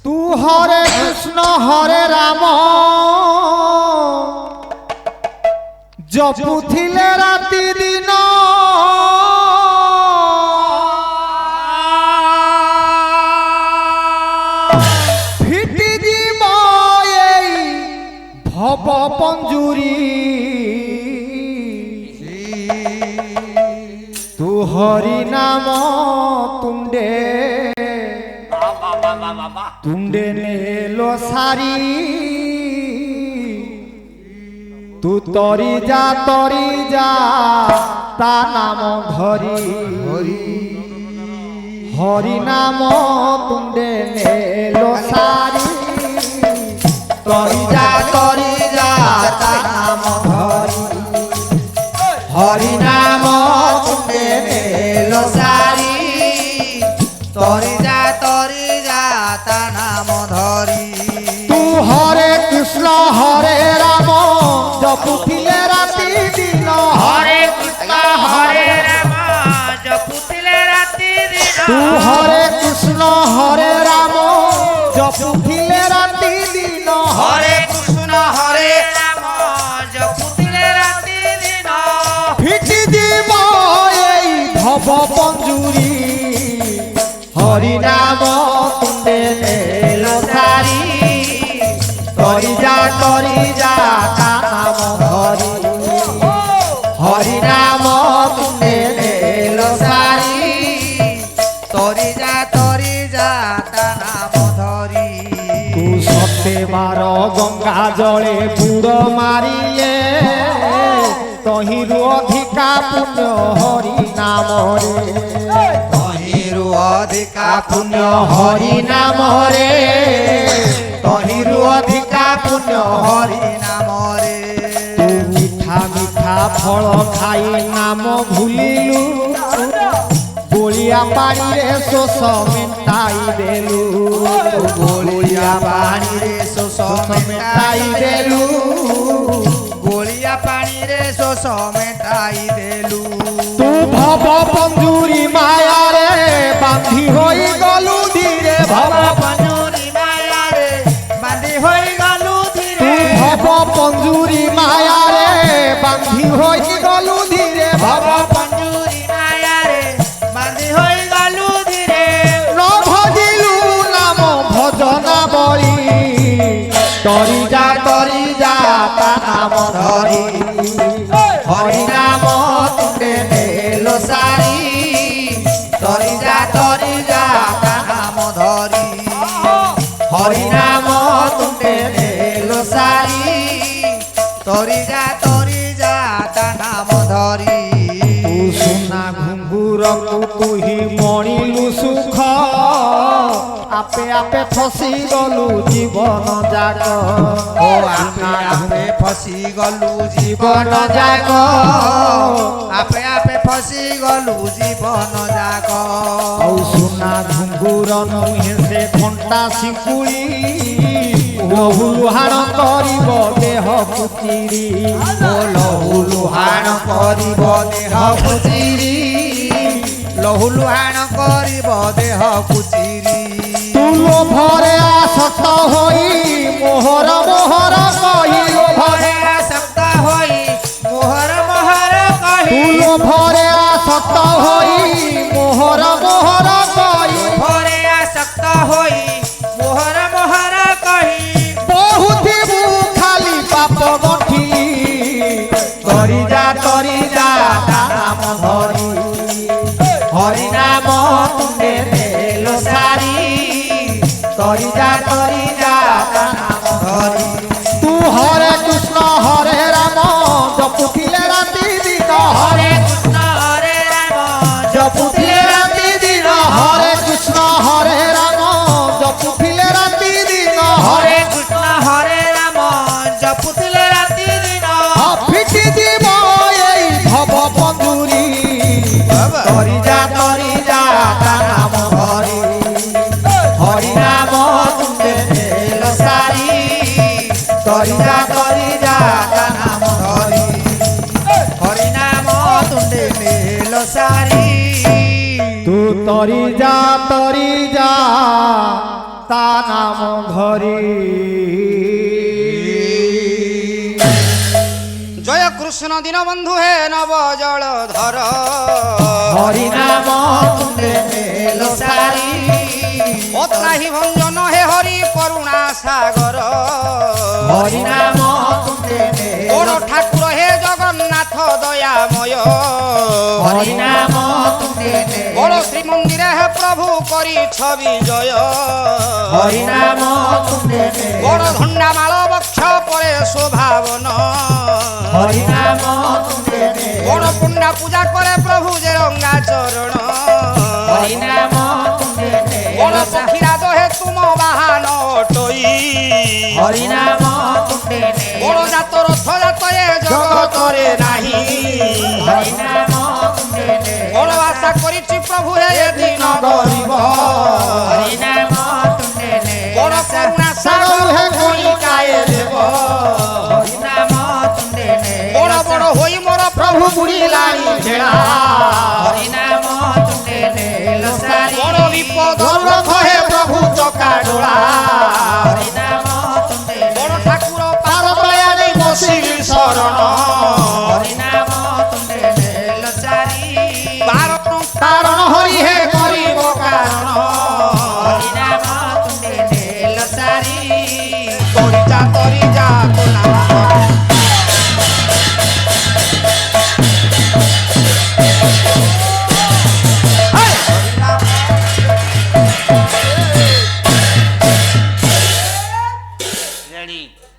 तू हरे कृष्ण हरे राम जपुथिले राति दिन फिटी जीव एई भव पंजुरी तू हरि नाम तुंडे तुंडे नेलो सारी तू तरी जा ता नाम धरी हरि नाम तुंडे नेलो सारी तरी जा ता नाम धरी हरि नाम तुंडे नेलो सारी तरी जा ता नाम धरी तू हरे कृष्ण हरे राम जपुथिले राति दिन हरे कृष्ण हरे राम जपुथिले राति दिन तू हरे कृष्ण हरे राम जपुथिले राति दिन हरे कृष्ण हरे राम जपुथिले राति दिन फिटी जीव एई भव पंजुरी हरि नाम तुंडे नेलो सारी तरी जा ता नाम धरी हरि नाम तुंडे नेलो सारी तरी जा ता नाम धरी तू सत्य बार गंगा जले बुड़ मारिए तहिरु अधिका पुण्य हरि नाम रे तहिरु अधिका पुण्य हरि नाम रे तहिरु अधिका पुण्य हरि नाम रे तू मिठा मिठा फल खाई नाम भूलिलु गोलिया पानी रे शोष मेटाई देलु गोलिया पानी रे शोष मेटाई देलु गोलिया पानी रे शोष मेटाई देलु तू भव पंजुरी माया रे बांधी होई गलु धीरे भव पंजुरी माया रे बांधी होई गलु धीरे तू भव पंजुरी माया रे बांधी होई गलु धीरे भव पंजुरी माया रे बांधी होई गलु धीरे न भजिलु नाम भजना बली तरी जा ता नाम धरी हरि नाम तुंडे नेलो सारी तरी जा ता नाम धरी हरि नाम तुंडे नेलो सारी तरी जा ता नाम धरी तू सुना घुंगुर को तू ही मणिलु सुख आपे आपे फसी गलु जीवन जाक ओ आपे आपे फसी गलु जीवन जाक आपे आपे फसी गलु जीवन जाक औ सुना घुंगुर नुहे से घंटा शिकुली लहु लुहाण करिब देह पुचिरी लहु लुहाण करिब देह पुचिरी लहु लुहाण करिब देह पुचिरी तू लोभरे आसक्त होई मोहर मोहर कहि लोभरे आसक्त होई मोहर मोहर कहि तू लोभरे आसक्त होई मोहर मोहर कहि लोभरे आसक्त होई मोहर मोहर कहि बहुत खाली पाप गठी तरी जा ता नाम धरी हरि नाम तुंडे नेलो सारी तरी जा ता नाम धरी तू हरे कृष्ण हरे राम जपुथिले राति दिन हरे कृष्ण हरे राम जपुथिले राति दिन हरे कृष्ण हरे राम जपुथिले राति दिन हरे कृष्ण हरे राम जपुथिले राति दिन फिटी जीव एई भव पंजुरी तरी जा ता नाम धरी हरि नाम तुंडे नेलो सारी तरी जा ता नाम धरी हरि नाम तुंडे नेलो सारी तू तरी जा তা নাম ধরি। জয় কৃষ্ণ দীনবন্ধু হে নব জলধর হরি নাম তুলে নেলো সারি অত্রাহি ভঞ্জন হে হরি করুণা সাগর হরি নাম তুলে বড় নেলো ঠাকুর হে জগন্নাথ দয়াময় হরি নাম তুলে নেলো বড় শ্রীমন্দিরে হে প্রভু করিছ বিজয় হরি নাম তুলে নেলো বড় ধন্ডামাল বক্ষ পরে শোভাবন হরি নাম তুলে নেলো বড় পুণ্যা পূজা করে প্রভু যে রঙ্গা চরণ হরি নাম তুলে বড় নেলো পক্ষীরাজ হে তুম বাহান টই হরি নাম তুলে নেলো বড় জাত রথ জাত এ জগতরে নাহি হরি নাম তুলে নেলো বড় আশা করিছি প্রভু হে দিন গরিব হরি নাম তুলে নেলো বড় করুণা সাগর হে কলিকায়ে দেব হরি নাম তুলে নেলো বড় বড় হই মোর প্রভু বুড়িলানি ভেড়া হরি নাম তুলে নেলো সারি বড় বিপদ রথ হে প্রভু চকা ডোলা হরি নাম তুলে বড় ঠাকুর পার দয়ালে বসিলি শরণ